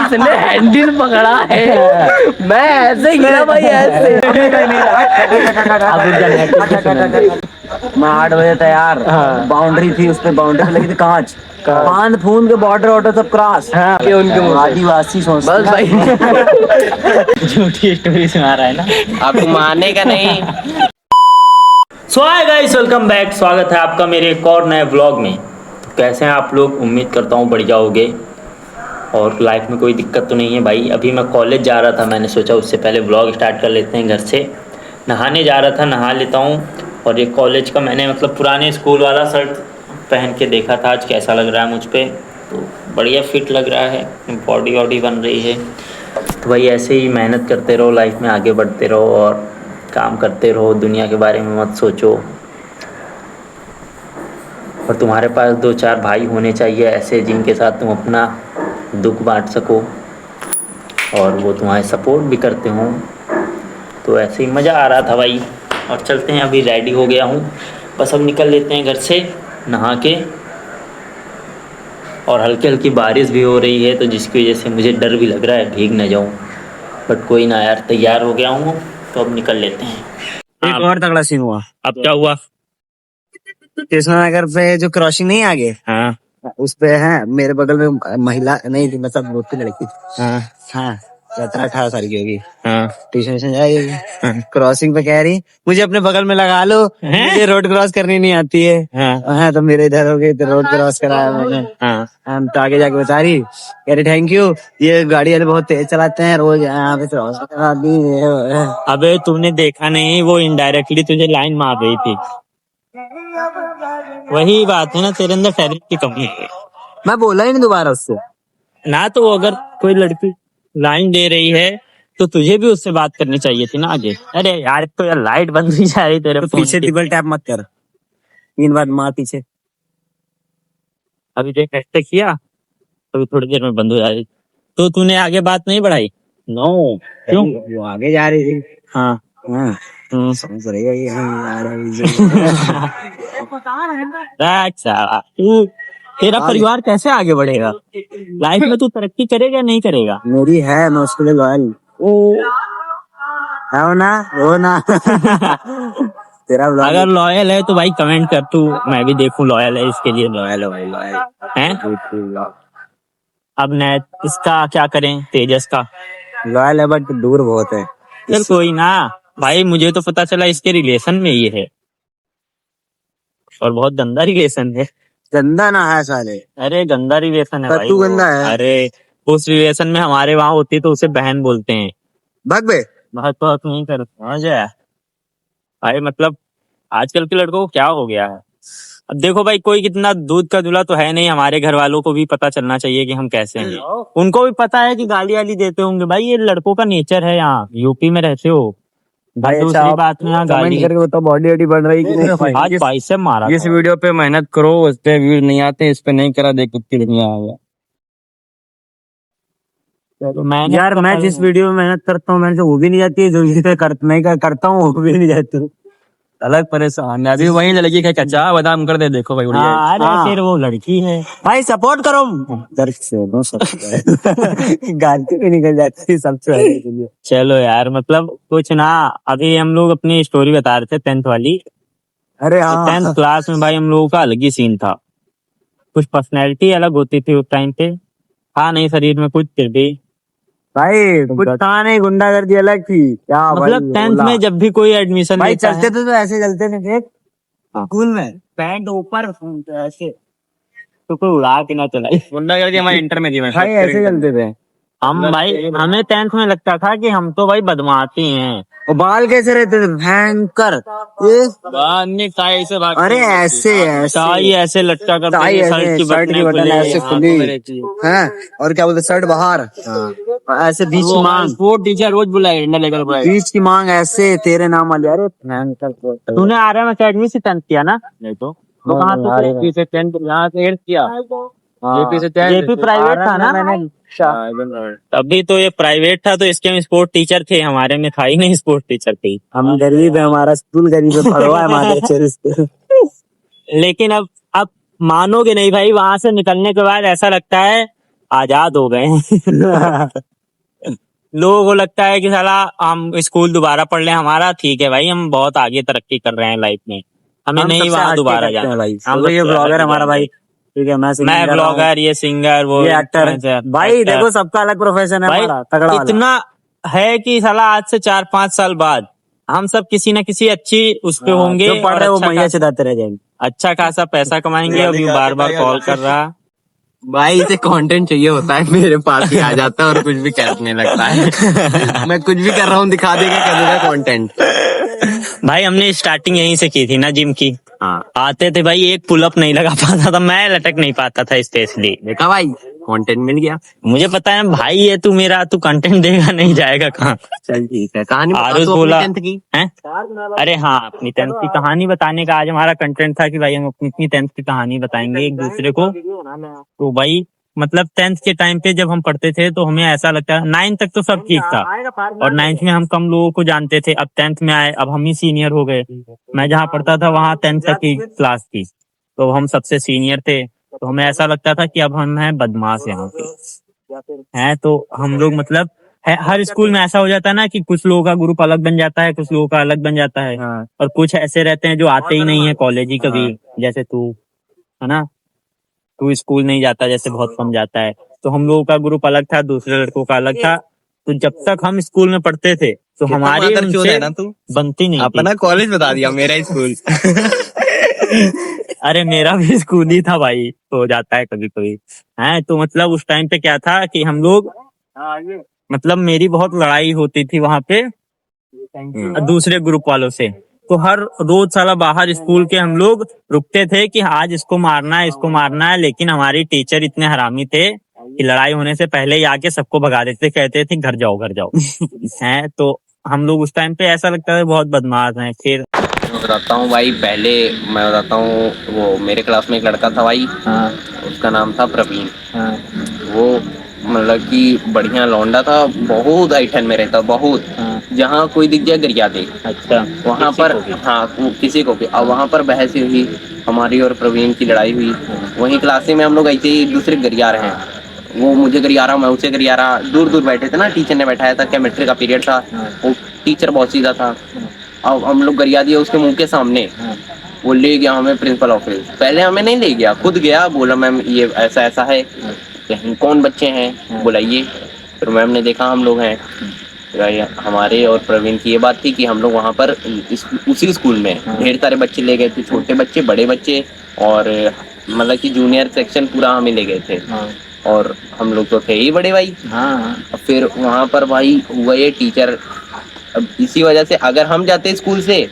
इसने हैंडल पकड़ा है, मैं ऐसे गिरा भाई ऐसे। मैं 8 बजे तैयार, बाउंड्री थी, उस पे बाउंड्री पे लगी थी कांच, फांद फूंद के बॉर्डर वॉर्डर सब क्रॉस के उनके मुंह से। आदिवासी सोचते बस भाई झूठी स्टोरी सुना रहा है ना, आपको मानेगा नहीं। सो हाय गाइस, वेलकम बैक। स्वागत है आपका मेरे एक और नए व्लॉग में। तो कैसे हैं आप लोग? उम्मीद करता हूँ बढ़िया होगे और लाइफ में कोई दिक्कत तो नहीं है भाई। अभी मैं कॉलेज जा रहा था, मैंने सोचा उससे पहले व्लॉग स्टार्ट कर लेते हैं। घर से नहाने जा रहा था, नहा लेता हूँ। और ये कॉलेज का मैंने मतलब पुराने स्कूल वाला शर्ट पहन के देखा था, आज कैसा लग रहा है मुझ पर। तो बढ़िया फिट लग रहा है, बॉडी वॉडी बन रही है। तो भाई ऐसे ही मेहनत करते रहो, लाइफ में आगे बढ़ते रहो और काम करते रहो, दुनिया के बारे में मत सोचो। और तुम्हारे पास 2-4 भाई होने चाहिए ऐसे, जिनके साथ तुम अपना दुख बांट सको और वो तुम्हारे सपोर्ट भी करते हों। तो ऐसे ही मज़ा आ रहा था भाई। और चलते हैं, अभी रेडी हो गया हूँ, बस अब निकल लेते हैं घर से नहा के। और हल्की हल्की बारिश भी हो रही है, तो जिसकी वजह से मुझे डर भी लग रहा है भीग न जाऊँ। बट कोई ना यार, तैयार हो गया हूँ तो अब निकल लेते हैं। एक और तगड़ा सीन हुआ। अब क्या हुआ? कृष्णा नगर पे जो क्रॉसिंग नहीं आगे, हाँ उस पे है मेरे बगल में महिला नहीं थी, मतलब रोड पे लड़की थी। हाँ 17-18 साल की होगी, हाँ ट्यूशन जाएगी, क्रॉसिंग पे कह रही मुझे अपने बगल में लगा लो, मुझे रोड क्रॉस करनी नहीं आती है। हाँ तो मेरे इधर हो गई, तो रोड क्रॉस कराया मैंने। हम तो आगे जाके बता रही, कह रही थैंक यू, ये गाड़ी वाले बहुत तेज चलाते हैं, रोज यहाँ पे क्रॉस करा दी। अबे तुमने देखा नहीं, वो इनडायरेक्टली तुझे लाइन मार रही थी। वही बात है ना, तेरे अंदर टैलेंट की कमी है। मैं बोला ही नहीं दोबारा उससे ना तो अगर कोई लड़की लाइन दे रही है तो तुझे भी उससे बात करनी चाहिए थी ना आगे। अरे यार, तो यार लाइट बंद हुई जा रही तेरे तो फोन पीछे की। डबल टैप मत कर, 3 बार मार पीछे। अभी देख ऐसे किया, अभी थोड़ी देर में बंद हो जाएगी। तो तूने आगे बात नहीं बढ़ाई? नो, क्यों? वो आगे जा रही थी। हाँ हाँ समझ रहेगा ये तू, तेरा परिवार कैसे आगे बढ़ेगा लाइफ में? तू तरक्की करेगा या नहीं करेगा? मेरी है, मैं उसके लिए लॉयल है ना, वो ना। तेरा vlog अगर लॉयल है तो भाई कमेंट कर तू, मैं भी देखूं लॉयल है इसके लिए। लॉयल है भाई, लॉयल हैं? अब नेट इसका क्या करें, तेजस का? लॉयल है बट दूर बहुत है। चल कोई ना भाई, मुझे तो पता चला इसके रिलेशन में ये है और बहुत गंदा रिलेशन है। गंदा ना है साले, अरे गंदा रिलेशन है भाई तू वो। गंदा है। अरे उस रिलेशन में हमारे वहाँ होती तो उसे बहन बोलते हैं। भाग बे। बहुत नहीं कर समझ आया भाई। मतलब आजकल के लड़कों को क्या हो गया है? अब देखो भाई, कोई कितना दूध का दूल्हा तो है नहीं। हमारे घर वालों को भी पता चलना चाहिए कि हम कैसे हैं। उनको भी पता है कि गाली वाली देते होंगे भाई, ये लड़कों का नेचर है। यहाँ यूपी में रहते हो भाई। दूसरी बात में यहाँ गाली करके बताओ बॉडी वॉडी बढ़ रही है आज भाई से मारा इस वीडियो पे मेहनत करो, उस पे व्यूज नहीं आते, इस पे नहीं करा, देख कितनी दुनिया आ गया। तो मैंने यार मैं जिस वीडियो में मेहनत करता हूँ, मैंने तो वो भी नहीं जाती है, जो इस पे मैं करता हूँ वो भी नहीं जाती। अलग परेशान है। अभी वही लड़की का कच्चा बादाम कर दे, देखो भाई बढ़िया है। हाँ, अरे फिर वो लड़की है भाई, सपोर्ट करो। दर्द से नो गाली भी निकल जाती है सबसे। चलो यार, मतलब कुछ ना। अभी हम लोग अपनी स्टोरी बता रहे थे 10th वाली। अरे हाँ, 10th क्लास में भाई हम लोगों का अलग ही सीन था। कुछ पर्सनैलिटी अलग होती थी उस टाइम पे। हाँ नहीं, शरीर में कुछ फिर भी भाई कुछ था नहीं, गुंडागर्दी अलग थी क्या मतलब 10th में जब भी कोई एडमिशन भाई लेता चलते है, थे तो ऐसे चलते थे देख, स्कूल में पैंट ऊपर ऐसे, तो कोई उड़ा के ना चलाई। गुंडागर्दी हमारे इंटर में थी। भाई ऐसे चलते थे हम भाई, हमें 10th में लगता था कि हम तो भाई बदमाशी हैं। और बाल कैसे रहते थे भयंकर, ये अरे ऐसे टाई ऐसे लटका करते टाई थे, ऐसे, शर्ट की बटन ऐसे खुली हैं, और क्या बोलते शर्ट बाहर ऐसे बीच की मांग, स्पोर्ट टीचर रोज बुलाए, इंटर लेकर बुलाए। बीच की मांग ऐसे तेरे नाम वाले। अरे भयंकर। तूने आरएम एकेडमी से 10th किया ना? नहीं तो कहाँ से? जेपी से 10th, यहाँ से 8th किया। जेपी से 10th। जेपी प्राइवेट था ना? अभी तो ये प्राइवेट था, तो इसके में स्पोर्ट टीचर थे, हमारे में था ही नहीं स्पोर्ट टीचर थी। हम गरीब है, हमारा स्कूल गरीब है, पढ़वा है हमारे। लेकिन अब मानोगे नहीं भाई, वहां से निकलने के बाद ऐसा लगता है आजाद हो गए हैं। लोगों को लगता है कि साला हम स्कूल दोबारा पढ़ लें, हमारा ठीक है भाई, हम बहुत आगे तरक्की कर रहे हैं लाइफ में, हमें हम नहीं सबसे वहां हटके दोबारा करते हैं जाना भाई। हम तो ये सबसे ब्लॉगर हटके हमारा जाना। भाई, ठीक है, मैं singing मैं कर रहा हूँ, ब्लॉगर, ये सिंगर, वो ये एक्टर। भाई actor। देखो सबका अलग प्रोफेशन है भाई हमारा, तगड़ा वाला। इतना है कि साला आज से 4-5 साल बाद हम सब किसी न किसी अच्छी उस पे होंगे जो पढ़ और रहे हैं वो अच्छा मैया खासा, चिदाते रह जाएंगे। अच्छा खासा पैसा कमाएंगे। अभी बार बार कॉल कर रहा। भाई इसे कंटेंट चाहिए होता है, मेरे पास ही आ जाता है और कुछ भी करने लगता है। मैं कुछ भी कर रहा हूँ दिखा देगा करूँगा कंटेंट। भाई हमने स्टार्टिंग यहीं से की थी ना, जिम की। हाँ आते थे भाई, एक पुलअप नहीं लगा पाता था मैं, लटक नहीं पाता था स्पेशली। देखा भाई, कंटेंट मिल गया। मुझे पता है भाई, ये तू मेरा, तू कंटेंट देगा नहीं जाएगा कहाँ। चल ठीक है, कहानी बता आरुष तू अपनी बोला 10th की। है। अरे हाँ, अपनी 10th की कहानी बताने का आज हमारा कंटेंट था कि भाई हम अपनी 10th की कहानी बताएंगे एक दूसरे को। तो भाई मतलब 10th के टाइम पे जब हम पढ़ते थे तो हमें ऐसा लगता है, 9th तक तो सब ठीक था और 9th में हम कम लोगों को जानते थे। अब 10th में आए, अब हम ही सीनियर हो गए। मैं जहाँ पढ़ता था वहाँ 10th तक की क्लास थी, तो हम सबसे सीनियर थे। तो हमें ऐसा लगता था कि अब हम हैं बदमाश यहाँ पे हैं। तो हम लोग मतलब हर स्कूल में ऐसा हो जाता है ना कि कुछ लोगों का ग्रुप अलग बन जाता है, कुछ लोगों का अलग बन जाता है, और कुछ ऐसे रहते हैं जो आते ही नहीं है कॉलेज ही कभी, जैसे तू है ना, तू स्कूल नहीं जाता, जैसे बहुत कम जाता है। तो हम लोगों का ग्रुप अलग था, दूसरे लड़कों का अलग था। तो जब तक हम स्कूल में पढ़ते थे तो हमारी उनसे है ना तू, बनती नहीं थी। अपना कॉलेज बता दिया, मेरा स्कूल। अरे मेरा भी स्कूल ही था भाई, तो हो जाता है कभी कभी है। तो मतलब उस टाइम पे क्या था कि हम लोग, मतलब मेरी बहुत लड़ाई होती थी वहां पे दूसरे ग्रुप वालों से। तो हर रोज साला बाहर स्कूल के हम लोग रुकते थे कि आज इसको मारना है, इसको मारना है। लेकिन हमारी टीचर इतने हरामी थे कि लड़ाई होने से पहले ही आके सबको भगा देते, कहते थे घर जाओ घर जाओ। हैं तो हम लोग उस टाइम पे ऐसा लगता था बहुत बदमाश हैं। फिर मैं बताता हूँ भाई, पहले मैं बताता हूँ, वो मेरे क्लास में एक लड़का था भाई, उसका नाम था प्रवीण। वो मतलब कि बढ़िया लौंडा था, बहुत ऐठन में रहता, बहुत। जहाँ कोई दिख जाए गरिया दे। अच्छा, वहाँ पर हाँ, किसी को भी। अब वहाँ पर बहस हुई, हमारी और प्रवीण की लड़ाई हुई। वहीं क्लास में हम लोग ऐसे ही एक दूसरे गरिया रहे हैं, वो मुझे गरिया रहा, मैं उसे गरिया रहा। दूर दूर बैठे थे ना, टीचर ने बैठाया था, केमिस्ट्री का पीरियड था। वो टीचर बहुत सीधा था। अब हम लोग गरिया दिए उसके मुंह के सामने। वो ले गया हमें प्रिंसिपल ऑफिस। पहले हमें नहीं ले गया, खुद गया, बोला मैम ये ऐसा ऐसा है, कौन बच्चे हैं बुलाइए। फिर मैम ने देखा हम लोग हैं। हमारे और प्रवीण की ये बात थी कि हम लोग वहाँ पर उसी स्कूल में ढेर सारे बच्चे ले गए थे, छोटे बच्चे, बड़े बच्चे, और मतलब कि जूनियर सेक्शन पूरा हमें ले गए थे। और हम लोग तो थे ही बड़े भाई। फिर वहाँ पर भाई हुआ ये, टीचर अब इसी वजह से अगर हम जाते स्कूल से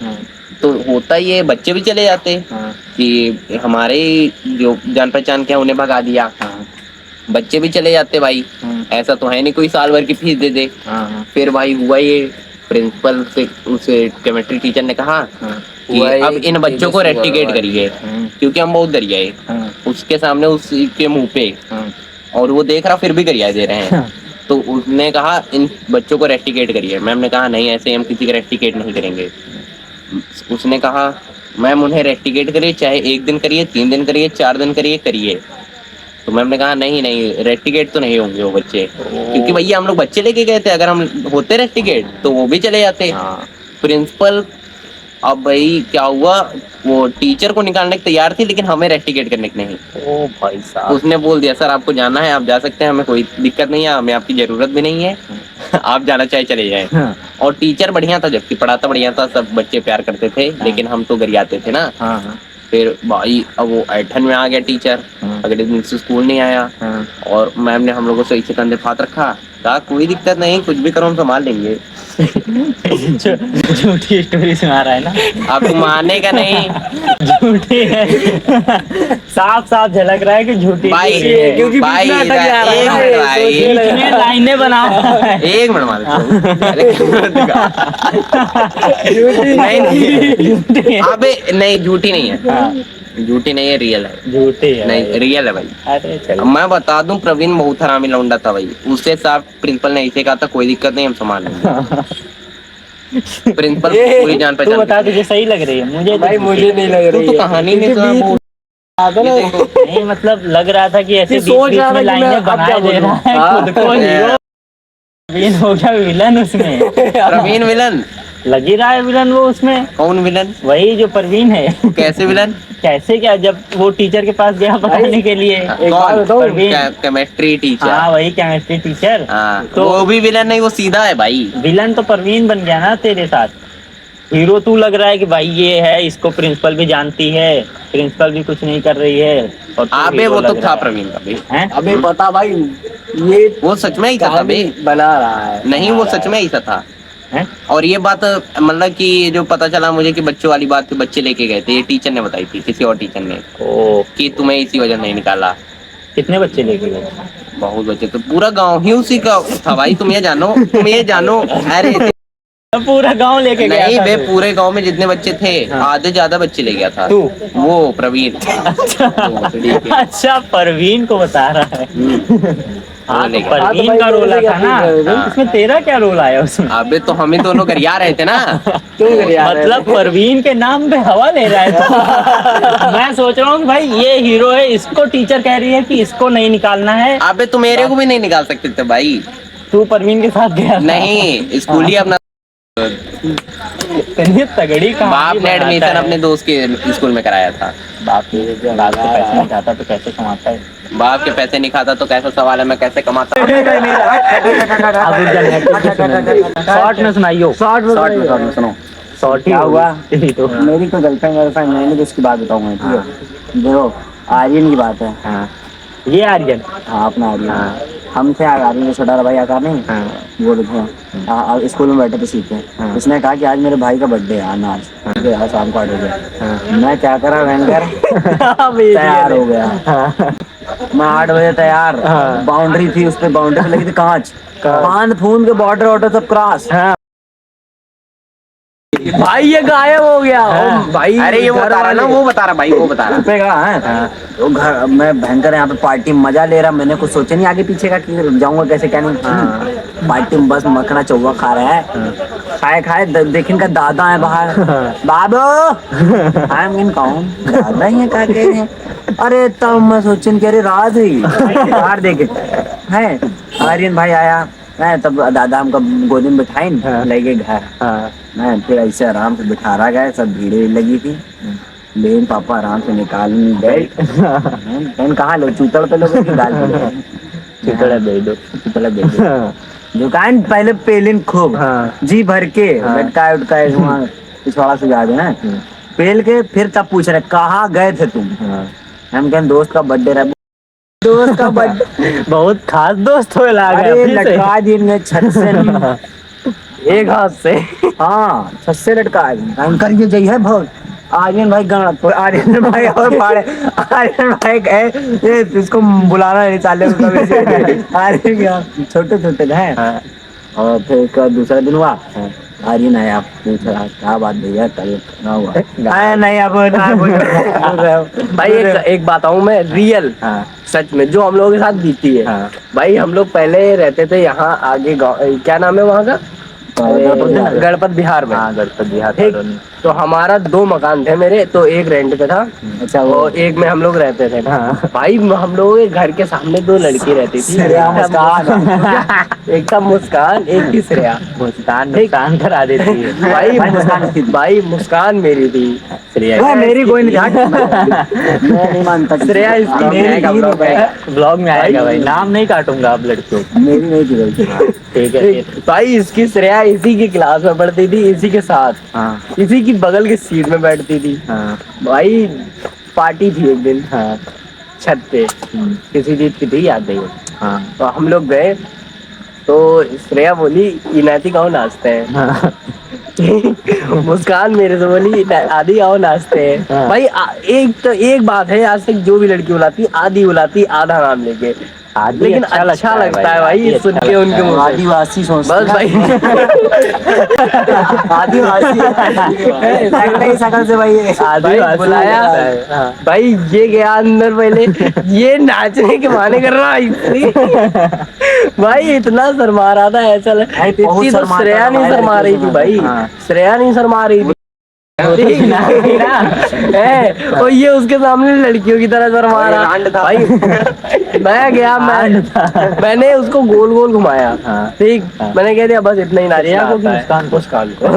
तो होता ये बच्चे भी चले जाते कि हमारे जो जान पहचान के हैं उन्हें भगा दिया, बच्चे भी चले जाते भाई। ऐसा तो है नहीं कोई साल भर की फीस दे दे। फिर भाई हुआ ये, प्रिंसिपल से उसे केमिस्ट्री टीचर ने कहा कि अब इन बच्चों को रेस्टिकेट करिए, क्योंकि हम बहुत गरियाए उसके सामने, उसके मुंह पे, और वो देख रहा फिर भी गरिया दे रहे हैं। तो उसने कहा इन बच्चों को रेस्टिकेट करिए। मैम ने कहा नहीं, ऐसे हम किसी का रेस्टिकेट नहीं करेंगे। उसने कहा मैम उन्हें रेस्टिकेट करिए, चाहे 1 दिन करिए, 3 दिन करिए, 4 दिन करिए, करिए। तो मैम ने कहा नहीं नहीं, रेस्टिकेट तो नहीं होंगे वो बच्चे, क्योंकि भैया हम लोग बच्चे लेके गए थे, अगर हम होते रेस्टिकेट तो वो भी चले जाते। प्रिंसिपल, अब भाई क्या हुआ, वो टीचर को निकालने की तैयार थी लेकिन हमें रेस्टिकेट करने की नहीं। ओ भाई साहब, उसने बोल दिया सर आपको जाना है आप जा सकते हैं, हमें कोई दिक्कत नहीं है, हमें आपकी जरूरत भी नहीं है। आप जाना चाहे चले जाए। और टीचर बढ़िया था, जबकि पढ़ाता बढ़िया था, सब बच्चे प्यार करते थे, लेकिन हम तो गरियाते थे ना। फिर भाई अब वो ऐठन में आ गया टीचर, अगले दिन से स्कूल नहीं आया। और मैम ने हम लोगों से इसे कंधे हाथ रखा, कहा कोई दिक्कत नहीं, कुछ भी करो हम संभाल लेंगे। झूठी स्टोरी सुना रहा है ना, आपको मानने का नहीं, झूठी है। साफ साफ झलक रहा है कि झूठी भाई है, क्योंकि भाई बीच में अटक जा रहा है ना। भाई लाइनें बनाओ। एक मिनट मान नहीं, अबे नहीं, झूठी नहीं है, झूठी नहीं है, रियल है। झूठी है नहीं, रियल है भाई। अरे चल, मैं बता दूं, प्रवीण बहुत हरामी लौंडा था भाई। उससे साफ प्रिंसिपल ने ऐसे कहा था कोई दिक्कत नहीं, हम संभाल लेंगे। प्रिंसिपल पूरी जान तू पहचान। बता, तुझे सही लग रही है? मुझे भाई मुझे नहीं लग रही तू तो है। कहानी में तो नहीं मतलब लग रहा था कि ऐसे सोच बीच रहा था में कि मैं लाइनें अब बना क्या दे रहा बोलूं। है खुद को हीरो। प्रवीण हो गया विलन उसमें। प्रवीण विलन? लग ही रहा है विलन वो उसमें। कौन विलन? वही जो परवीन है। कैसे विलन? कैसे क्या, जब वो टीचर के पास गया पढ़ाने के लिए। कौन? परवीन। Chemistry teacher? हाँ वही केमिस्ट्री टीचर। हाँ, तो वो भी विलन नहीं, वो सीधा है भाई। विलन तो परवीन बन गया ना तेरे साथ। हीरो तू लग रहा है कि भाई ये है, इसको प्रिंसिपल भी जानती है, प्रिंसिपल भी कुछ नहीं कर रही है। और तू अबे हीरो वो तो लग रहा था है। प्रवीण का भी। हैं? अबे पता भाई, ये वो सच में ऐसा था बे। बना रहा है। नहीं, वो सच में ऐसा था। हैं? और ये बात मतलब कि जो पता चला मुझे कि बच्चों वाली बात थी, बच्चे लेके गए थे, ये टीचर ने बताई थी, किसी और टीचर ने, ओ, कि तुम्हें इसी वजह नहीं निकाला। कितने बच्चे लेके गए? बहुत बच्चे, तो पूरा गांव ही उसी का था भाई। तुम ये जानो। अरे पूरा गांव लेके गया नहीं था बे, तू? पूरे गांव में जितने बच्चे थे आधे ज्यादा बच्चे ले गया था तू? वो प्रवीण। अच्छा ठीक है। अच्छा, परवीन को बता रहा है। हाँ तो ले गया। परवीन का रोल था ना। हाँ। इसमें तेरा क्या रोल आया उसमें? अबे तो हम ही दोनों गरिया रहे थे ना। मतलब परवीन के नाम पे हवा ले रहा है तो। मैं सोच रहा हूँ कि भाई ये हीरो है, इसको टीचर कह रही है कि इसको नहीं निकालना है। अबे तो मेरे को भी नहीं निकाल सकते थे भाई। तू परवीन के साथ गया था? नहीं, स्कूल ही अपना। इतनी तगड़ी कहानी बाप ने बनाता एडमिशन है। अपने दोस्त के स्कूल में कराया था। बाप के पैसे नहीं खाता तो कैसे कमाता है? बाप के पैसे नहीं खाता तो कैसा सवाल है, मैं कैसे कमाता हूँ? शॉर्ट में सुनाइयो। शॉर्ट में सुनो। शॉर्ट क्या हुआ? तो मेरी तो गर्लफ्रेंड मैंने तो उसकी बात बताऊंगा, ठीक है? देखो, आर्यन की बात है। हाँ, ये आर्यन। हाँ, अपना आर्यन। हाँ। हमसे आर्यन जो छोटा भाई आकार नहीं, हाँ। वो थे स्कूल में बैठे थे सीखे। हाँ। उसने कहा कि आज मेरे भाई का बर्थडे है, आना आज। ठीक है, आज शाम को 8 बजे। हाँ। मैं क्या करा, भयंकर तैयार हो गया। मैं 8 बजे तैयार। बाउंड्री थी, उस पे बाउंड्री पे लगी थी कांच। फांद फूंद के बॉर्डर वॉर्डर सब क्रॉस। भाई ये गायब हो गया। भाई अरे ये वो बता रहा ना, वो बता रहा भाई, वो बता रहा। पे कहा है तो घर मैं भयंकर यहाँ पे पार्टी में मजा ले रहा। मैंने कुछ सोचा नहीं आगे पीछे का कि जाऊंगा कैसे क्या नहीं। पार्टी में बस मखना चौवा खा रहा है। खाए देख इनका दादा है बाहर। बाबू आई मीन कौन दादा ही है का कह रहे हैं। अरे तब मैं सोचन कि अरे रात हुई बाहर देखे है। आर्यन भाई आया है, तब दादा हमको गोदी में बिठाई लगे घर। मैं फिर ऐसे आराम से बिठा रहा गया, सब भीड़ लगी थी। लेकिन पापा आराम से निकाल नहीं गए। कहाँ लो चूतड़ पे लोग चितड़ा दे दो। दुकान पहले पेलिन खूब जी भर के लटका उटका वहाँ पिछवाड़ा से जा देना पेल के, फिर तब पूछ रहे कहाँ गए थे तुम। हम कहें दोस्त का बर्थडे रहा। दोस्त का बर्थडे बहुत खास दोस्त हो लगा। अरे लटका दिन में छत से एक हाथ से। हाँ, छत से लटका अंकर ये जई है बहुत। आर्यन भाई गाना आर्यन भाई और पाड़े आर्यन भाई कहे इसको बुलाना नहीं चाले आर्यन छोटे छोटे हैं। और फिर उसका दूसरा दिन हुआ, आर्यन आया, पूछा क्या बात भैया कल ना हुआ? नहीं आप भाई एक बताऊं मैं, रियल सच में जो हम लोगों के साथ बीती है। भाई हम लोग पहले रहते थे यहाँ आगे गाँव, क्या नाम है वहाँ का? गणपत बिहार में। गणपत बिहार। तो हमारा 2 मकान थे मेरे, तो एक रेंट पे था। अच्छा, वो एक में हम लोग रहते थे। भाई हम लोगों के घर के सामने 2 लड़की रहती थी। एक था मुस्कान, एक थी श्रेया। मुस्कान करा देती है। भाई मुस्कान मेरी थी, श्रेया मेरी कोई नहीं। मैं नहीं मानता श्रेया इसकी ब्लॉग में आएगा भाई, नाम नहीं काटूंगा आप लड़कियों। मेरी नहीं थी। ठीक है। भाई इसकी श्रेया इसी की क्लास में पढ़ती थी, इसी के साथ, इसी की बगल की सीट में बैठती थी। भाई पार्टी थी एक दिन छत पे, किसी चीज की थी याद नहीं। तो हम लोग गए, तो श्रेया बोली इनाती आओ नाचते हैं। मुस्कान मेरे से बोली आधी आओ नाचते हैं। भाई एक बात है, आज तक जो भी लड़की बुलाती आधी बुलाती आधा नाम लेके, लेकिन अच्छा लगता है भाई सुन के उनके मुंह से। आदिवासी सोच बस भाई आदिवासी शकल से भाई बुलाया। भाई ये गया अंदर, पहले ये नाचने के बहाने कर रहा है। भाई इतना शर्मा रहा था, ऐसा इतनी तो श्रेया नहीं शर्मा रही थी भाई, श्रेया नहीं शर्मा रही थी। ठीक ना है, और ये उसके सामने लड़कियों की तरह शर्मा रहा भाई। मैं गया, मैंने उसको गोल गोल घुमाया, ठीक, मैंने कह दिया बस इतना ही नाचना आता है। मुस्कान को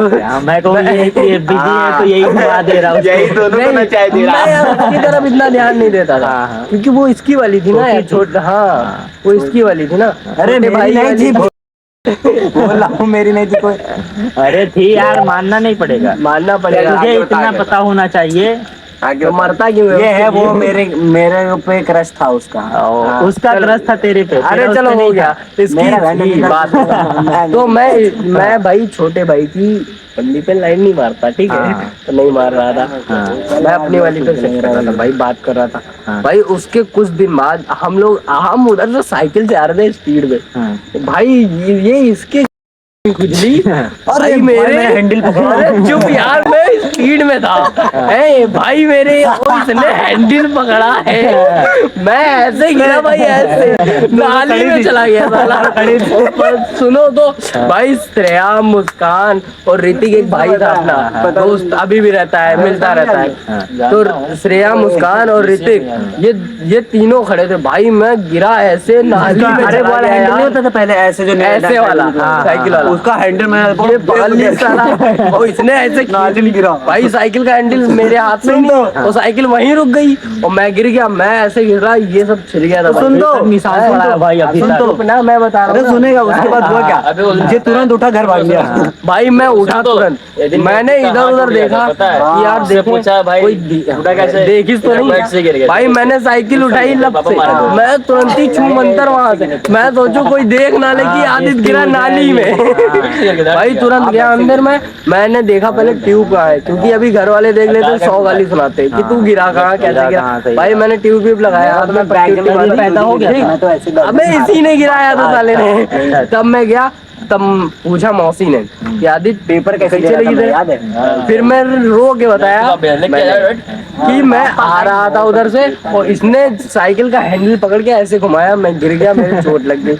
मैं कहूँ ये बिजी है तो यही घुमा दे रहा हूँ, यही दोनों नचाई दे रहा है। उसकी तरफ इतना ध्यान नहीं देता था क्योंकि वो इसकी वाली थी ना यार, छोटा, हाँ वो इसकी वाली थी ना। अरे भाई नहीं थी, बोला हूँ मेरी नहीं थी कोई। अरे थी यार, मानना नहीं पड़ेगा, मानना पड़ेगा, तुझे इतना पता होना चाहिए। आगे मरता क्यों ये है वो मेरे पे क्रश था उसका। उसका क्रश था तेरे पे। अरे चलो हो गया, इसकी बात। तो मैं भाई छोटे भाई की बंदी पे लाइन नहीं मारता, ठीक है, तो नहीं मार रहा था, मैं अपनी वाली पे सेट कर रहा था भाई, बात कर रहा था भाई। उसके कुछ दिन बाद हम उधर से साइकिल से आ रहे थे स्पीड में, भाई ये इसके खुजली, अरे मेरे हैंडल पकड़ा। अरे चुप यार, मैं स्पीड में था, भाई मेरे इसने हैंडल पकड़ा है, मैं ऐसे गिरा भाई, ऐसे नाली में चला गया साला। सुनो तो भाई, श्रेया, मुस्कान और ऋतिक, एक भाई था अपना दोस्त, अभी भी रहता है, मिलता रहता है। तो श्रेया, मुस्कान और ऋतिक, ये तीनों खड़े थे भाई, मैं गिरा ऐसे नाली में चला गया। होता था पहले ऐसे जो ऐसे वाला साइकिल वाला, उसका हैंडल में ये बगल नहीं साला, और इसने ऐसे नाली नहीं गिरा भाई, साइकिल का हैंडल मेरे हाथ में नहीं, और साइकिल वहीं रुक गई और मैं गिर गया, मैं ऐसे गिर रहा, ये सब छिल गया था। सुन दो निशान पड़ा है भाई अभी तक ना, मैं बता रहा हूँ। सुनेगा उसके बाद हुआ क्या, ये तुरंत उठा, घर भाग गया भाई। मैं उठा तुरंत, मैंने इधर उधर देखा कि यार देखो कोई देखिस तो नहीं भाई। मैंने साइकिल उठाई लब से, मैं तुरंत ही छू मंतर वहां से, मैं सोचू कोई देख ना ले कि आदित्य गिरा नाली में। भाई तुरंत गया अंदर में, मैंने देखा पहले ट्यूब कहाँ है, क्योंकि अभी घर वाले देख लेते 100 गाली सुनाते कि तू गिरा कहाँ, कैसे गिरा। भाई मैंने ट्यूब लगाया, पैदा हो गया, अबे इसी ने गिराया था साले ने। तब मैं गया, तब पूछा मौसी ने कि आदित्य पेपर कैसे चलेगी थे, याद है। फिर मैं रो के बताया कि मैं आ रहा था उधर से और इसने साइकिल का हैंडल पकड़ के ऐसे घुमाया, मैं गिर गया, मेरे चोट लग गई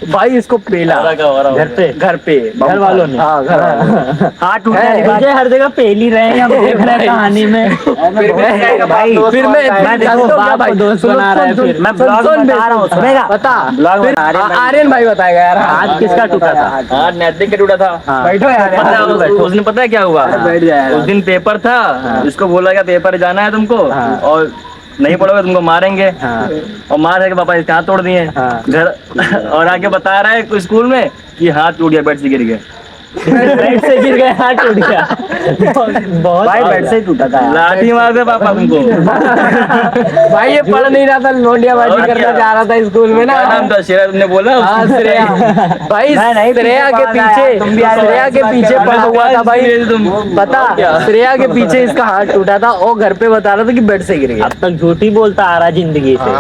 भाई। इसको पेला घर पे घर वालों ने, हाँ घर वालों, हाथ टूटने हर जगह पेल ही रहे हैं कहानी में। फिर मैं दोस्त बना रहा है, फिर मैं ब्लॉग बता रहा हूँ, सुनेगा बता। फिर आर्यन भाई बताएगा यार, हाथ किसका टूटा था? हाँ, नैतिक का टूटा था। बैठो यार, उस दिन पता है क्या हुआ? उस दिन पेपर था, इसको बोला गया पेपर जाना है तुमको, और नहीं पढ़ोगे तुमको मारेंगे, और मारे के पापा इसके हाथ तोड़ दिए घर, और आके बता रहा है स्कूल में कि हाथ टूट गया, बेड से गिर गया। बेड से गिर गया, हाथ टूट गया, बहुत भाई बेड से ही टूटा था, लाठी मार दे पापा तुमको। भाई ये पढ़ नहीं रहा था, लोंडियाबाजी करना चाह रहा था स्कूल में ना। नाम था श्रेया, तुमने बोला? हाँ श्रेया भाई, श्रेया के पीछे, श्रेया के पीछे पड़ा हुआ था भाई, पता, श्रेया के पीछे इसका हाथ टूटा था और घर पे बता रहा था कि बेड से गिर गया। अब तक झूठ ही बोलता आ रहा जिंदगी से,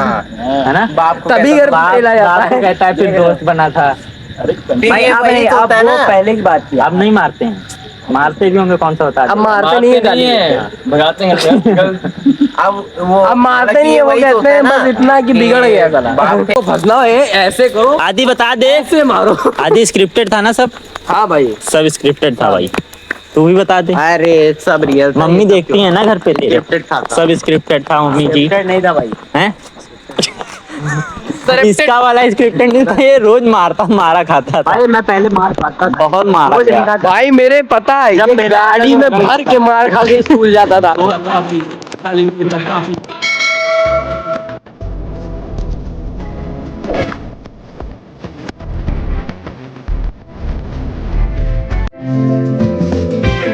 है ना? तभी घर पे चला जाता है, कहता है फिर दोस्त बना था। भाई आप वो पहले की बात की, अब नहीं मारते हैं, मारते भी होंगे, कौन सा होता है? अब मारते नहीं है, भगाते हैं। अब मारते नहीं है, वो कहते हैं बस इतना कि बिगड़ गया साला। तो फंसना है, ऐसे करो, आदि बता दे, ऐसे मारो। आदि स्क्रिप्टेड था ना सब? हाँ भाई सब स्क्रिप्टेड था भाई, तू भी बता दे। अरे सब रियल, मम्मी देखती है ना घर पे तेरे, सब स्क्रिप्टेड था मम्मी जी, नहीं था भाई, हैं? इसका वाला स्क्रिप्टेड नहीं था, ये रोज मारा खाता था। मैं पहले मार पाता था, बहुत मारा गया। भाई मेरे पता है, जब गाड़ी में भर के मार खा के स्कूल जाता था।